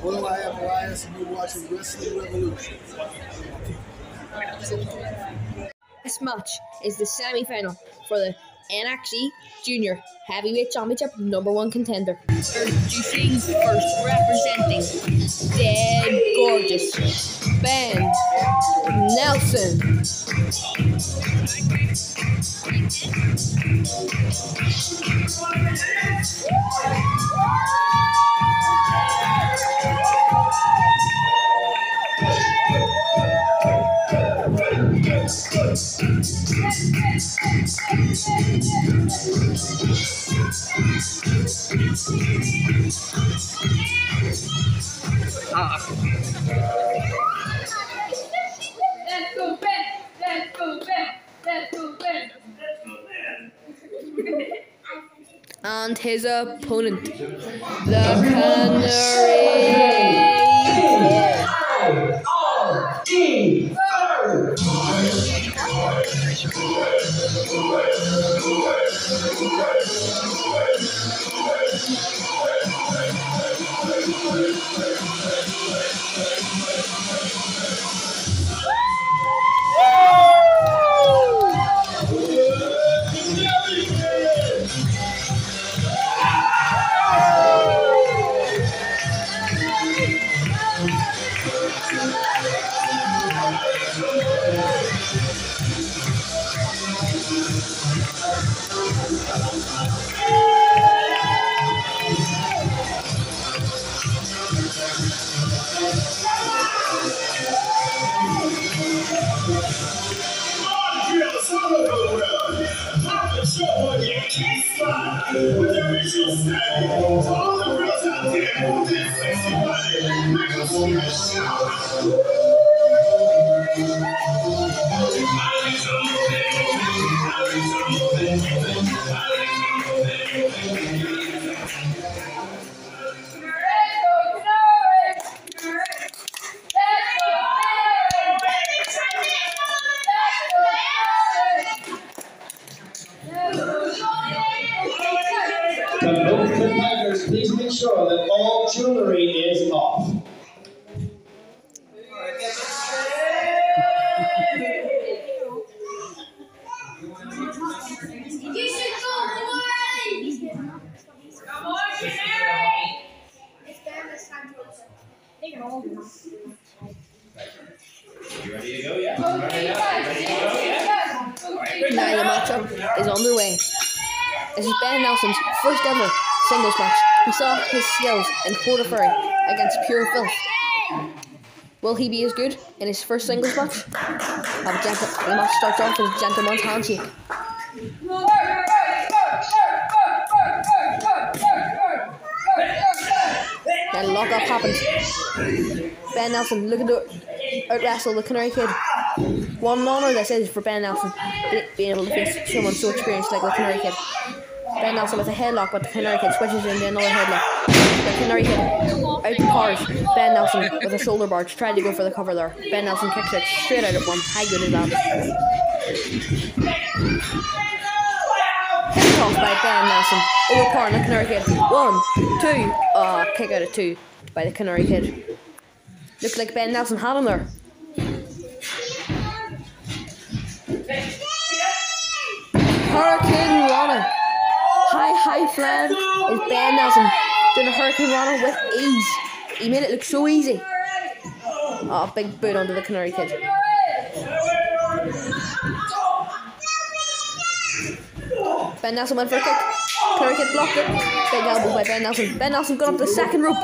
Hello, I am Elias, and you're watching Wrestling Revolution. This match is the semi-final for the NXT Junior Heavyweight Championship #1 contender. Introducing first, representing Dead Gorgeous, Ben Nelson. Let's go, Ben! Let's go, Ben! Let's go, Ben! And his opponent, the Canary Kid. With the original style, to all the girls out there who did sexy body, make them scream and shout. Both competitors, please make sure that all jewelry is off. You should go away! Come on, Canary! It's better this time to listen. They can all do that. You ready to go? Yeah. Ready to go? Yeah. Now the matchup is underway. This is Ben Nelson's first ever singles match. We saw his skills in quarterfinal against Pure Filth. Will he be as good in his first singles match? The match starts off with a gentleman's handshake. Then lock-up happens. Ben Nelson looking to out-wrestle the Canary Kid. What an honour this is for Ben Nelson, being able to face someone so experienced like the Canary Kid. Ben Nelson with a headlock, but the Canary Kid switches into another headlock. The Canary Kid outpowers Ben Nelson with a shoulder barge, tried to go for the cover there. Ben Nelson kicks it straight out at one. How good is that? Head toss by Ben Nelson, overpowering the Canary Kid. 1, 2, kick out at 2 by the Canary Kid. Looks like Ben Nelson had him there. Hurricane Rana. High flag is Ben Nelson doing a Hurricane Rana with ease. He made it look so easy. Oh, big boot onto the Canary Kid. Ben Nelson went for a kick. Canary Kid blocked it. Big elbow by Ben Nelson. Ben Nelson got up the second rope.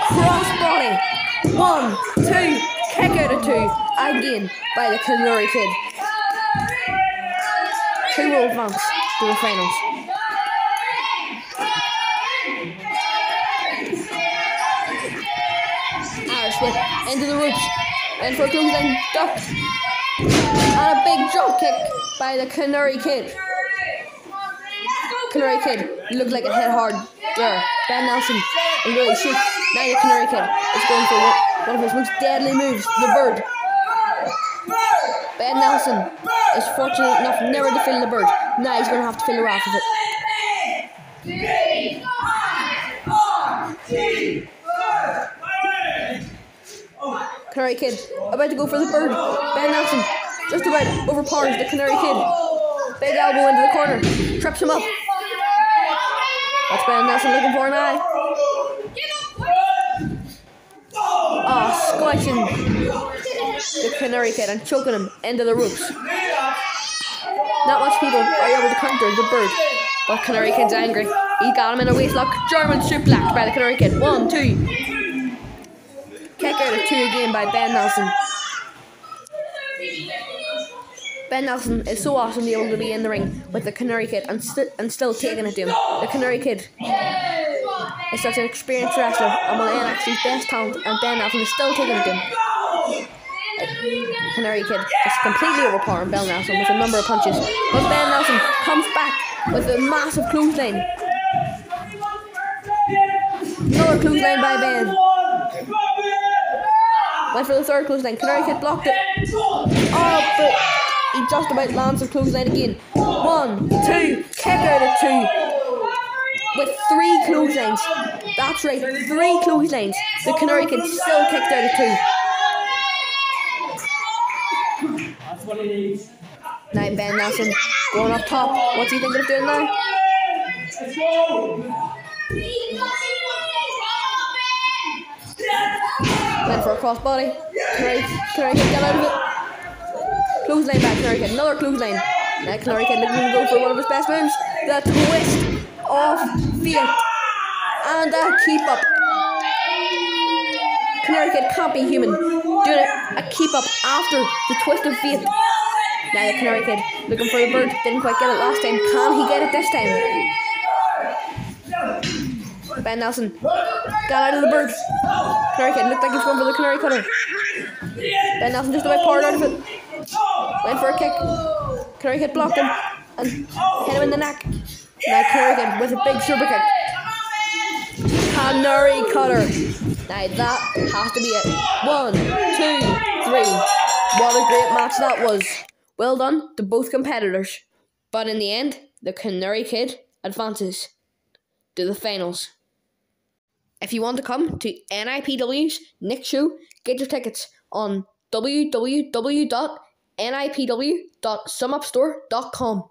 Crossbody. 1, 2, kick out at 2. Again by the Canary Kid. 2 will advance to the finals. Irish whip into the ropes. And for a clothesline duck. And a big drop kick by the Canary Kid. Canary Kid looked like it hit hard there. Ben Nelson is really shook. Now the Canary Kid is going for one of his most deadly moves, the bird. Ben Nelson is fortunate enough never to feel the bird. Now he's going to have to feel the wrath of it. Canary Kid about to go for the bird. Ben Nelson just about overpowers the Canary Kid. Big elbow into the corner. Trips him up. That's Ben Nelson looking for an eye. Squashing the Canary Kid and choking him into the ropes. Not much people are able to counter the bird, but Canary Kid's angry. He got him in a waistlock. German suplex by the Canary Kid. 1, 2. Kick out of 2 again by Ben Nelson. Ben Nelson is so awesome to be able to be in the ring with the Canary Kid and still taking it to him. The Canary Kid is such an experienced wrestler and one of NXT's best talent, and Ben Nelson is still taking it to him. Canary Kid is completely overpowering Ben Nelson with a number of punches, but Ben Nelson comes back with a massive clothesline. Another clothesline by Ben. Went for the third clothesline. Canary Kid blocked it. But he just about lands the clothesline again. 1, 2, kick out of 2. With 3 clotheslines. That's right, 3 clotheslines. The Canary Kid still kicked out of 2. That's what it is. Now Ben Nelson going up top. What's he thinking of doing now? Let's go. Went for a crossbody. Canary Kid got out of it. Clothesline back, Canary Kid. Another clothesline. Now Canary Kid looking to go for one of his best moves. The twist of fate. And a keep up. Canary Kid can't be human. Doing a keep up after the twist of fate. Now the Canary Kid looking for the bird. Didn't quite get it last time. Can he get it this time? Ben Nelson got out of the bird. Canary Kid looked like he's going for the Canary Cutter. Ben Nelson just about powered out of it. Went for a kick. Canary Kid blocked him and hit him in the neck. Now Canary Kid with a big super kick. Canary Cutter. Now that has to be it. 1, 2, 3. What a great match that was. Well done to both competitors. But in the end, the Canary Kid advances to the finals. If you want to come to NIPW's next show, get your tickets on www.nipw.sumupstore.com.